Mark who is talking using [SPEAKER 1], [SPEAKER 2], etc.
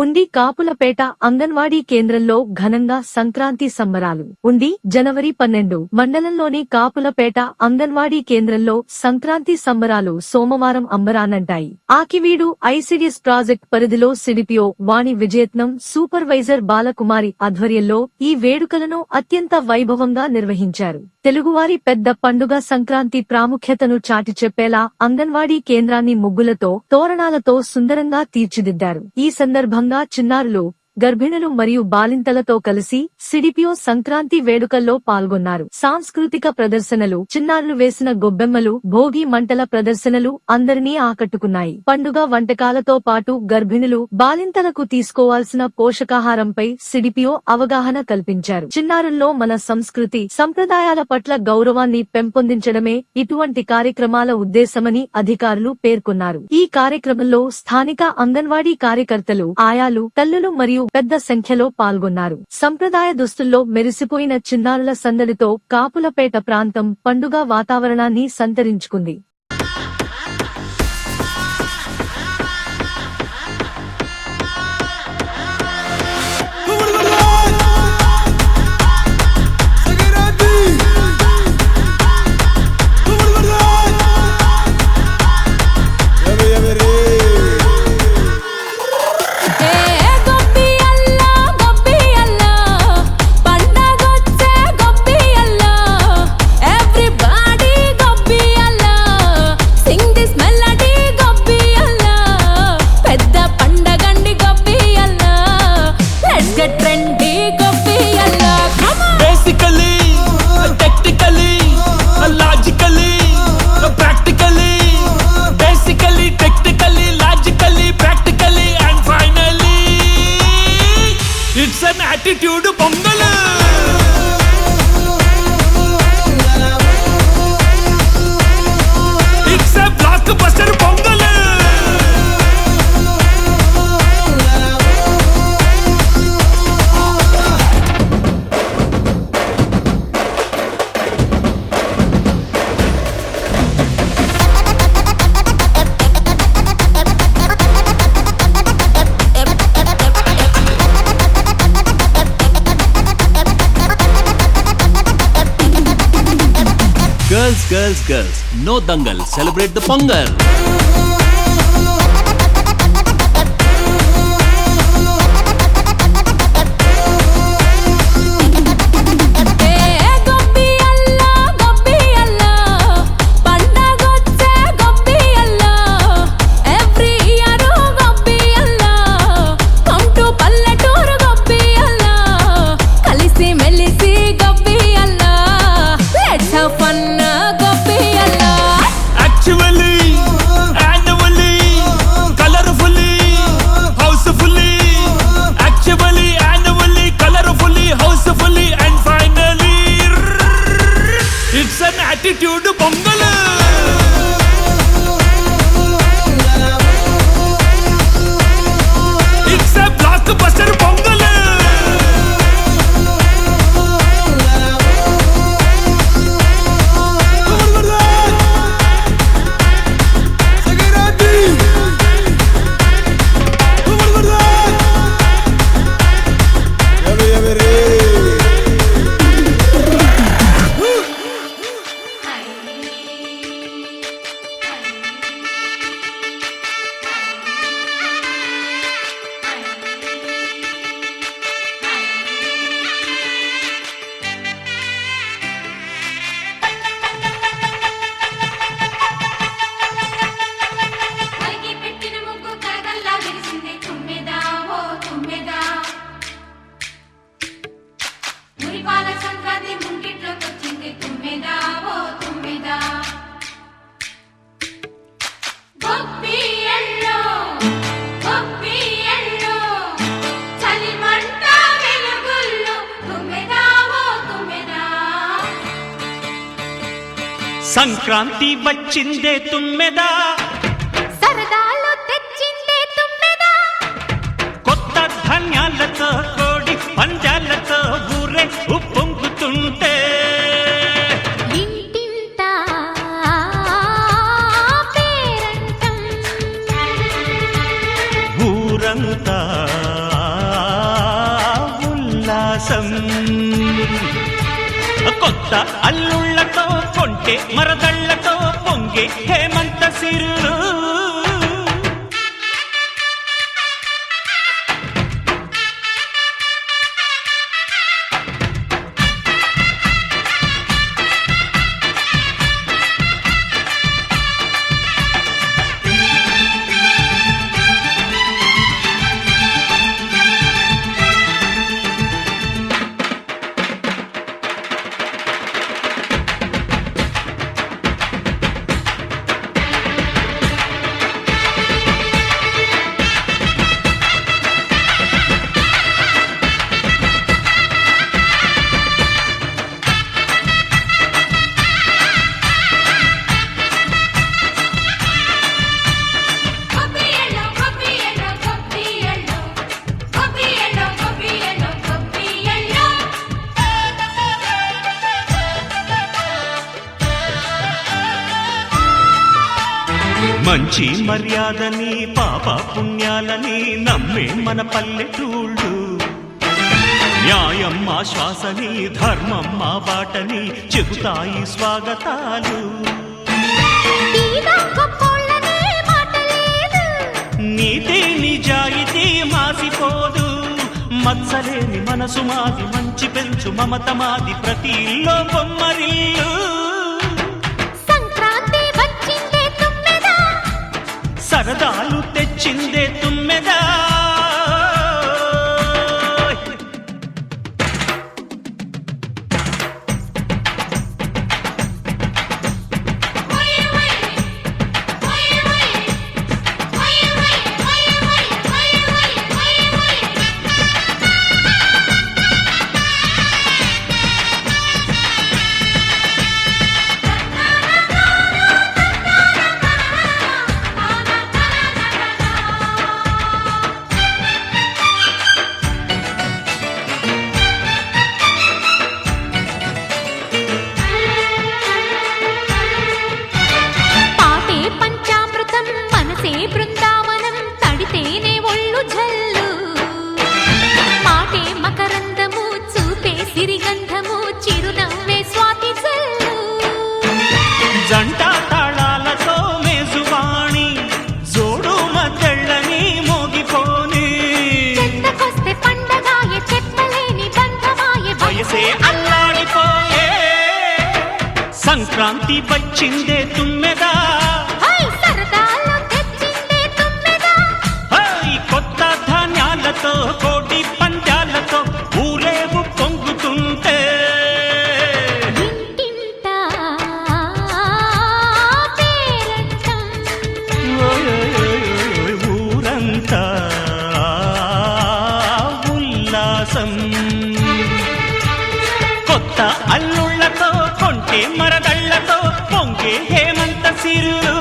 [SPEAKER 1] ఉండి కాపులపేట అంగన్వాడీ కేంద్రంలో ఘనంగా సంక్రాంతి సంబరాలు. ఉండి జనవరి 12 మండలంలోని కాపులపేట అంగన్వాడీ కేంద్రంలో సంక్రాంతి సంబరాలు సోమవారం అంబరానంటాయి. ఆకివీడు ఐసిడిఎస్ ప్రాజెక్ట్ పరిధిలో సిడిపిఓ వాణి విజయత్నం సూపర్వైజర్ బాలకుమారి ఆధ్వర్యంలో ఈ వేడుకలను అత్యంత వైభవంగా నిర్వహించారు. తెలుగువారి పెద్ద పండుగ సంక్రాంతి ప్రాముఖ్యతను చాటి చెప్పేలా అంగన్వాడీ కేంద్రాన్ని ముగ్గులతో, తోరణాలతో సుందరంగా తీర్చిదిద్దారు. ఈ సందర్భంగా చిన్నారులు, గర్భిణులు మరియు బాలింతలతో కలిసి సిడిపిఓ సంక్రాంతి వేడుకల్లో పాల్గొన్నారు. సాంస్కృతిక ప్రదర్శనలు, చిన్నారులు వేసిన గొబ్బెమ్మలు, భోగి మంటల ప్రదర్శనలు అందరినీ ఆకట్టుకున్నాయి. పండుగ వంటకాలతో పాటు గర్భిణులు, బాలింతలకు తీసుకోవాల్సిన పోషకాహారంపై సిడిపిఓ అవగాహన కల్పించారు. చిన్నారుల్లో మన సంస్కృతి, సంప్రదాయాల పట్ల గౌరవాన్ని పెంపొందించడమే ఇటువంటి కార్యక్రమాల ఉద్దేశమని అధికారులు పేర్కొన్నారు. ఈ కార్యక్రమంలో స్థానిక అంగన్వాడీ కార్యకర్తలు, ఆయాలు, తల్లులు మరియు పెద్ద సంఖ్యలో పాల్గొన్నారు. సంప్రదాయ దుస్తుల్లో మెరిసిపోయిన చిన్నారుల సందడితో కాపులపేట ప్రాంతం పండుగ వాతావరణాన్ని సంతరించుకుంది.
[SPEAKER 2] Attitude Pongal. It's a blockbuster Pongal.
[SPEAKER 3] Girls, no dangal, celebrate the Pongal.
[SPEAKER 2] Attitude Pongal. It's a blockbuster Pongal.
[SPEAKER 4] Sankranti వచ్చిందే తుమ్మెదా,
[SPEAKER 5] సరదాలు తెచ్చిందే తుమ్మెదా,
[SPEAKER 4] కొత్త ధాన్యాలతో కోడి పంజాలతో ఊరే ఉప్పొంగుతుంటే
[SPEAKER 5] ఇంటింటా పేరంటం
[SPEAKER 4] ఊరంతా ఉల్లాసం కొత్త అల్లుళ్ళతో కొంటే మరదళ్లతో పొంగే హేమంత సిరులు మంచి మర్యాదని పాప పుణ్యాలని నమ్మే మన పల్లెటూళ్ళు న్యాయం మా శ్వాసని ధర్మం మా బాటని చెబుతాయి స్వాగతాలు నీతి నిజాయితీ మాసిపోదు మత్సలేని మనసు మాది మంచి పెంచు మమత మాది ప్రతి ఇల్లో బొమ్మరిల్లు సరదాలు తెచ్చిందే తుమ్మెదా జంట తాళాలతో మేజువాణి జోడు మద్దళ్ళని మోగిపోని వయసే అల్లాడిపోయే సంక్రాంతి వచ్చిందే తుమ్మెదా కొత్త ధాన్యాలతో కోటి పందాలతో ఊరేగు పొంగుతుంటే ఊరంతా ఉల్లాసం కొత్త అల్లుళ్ళతో కొంటే మరదళ్లతో పొంగే హేమంత సిరులు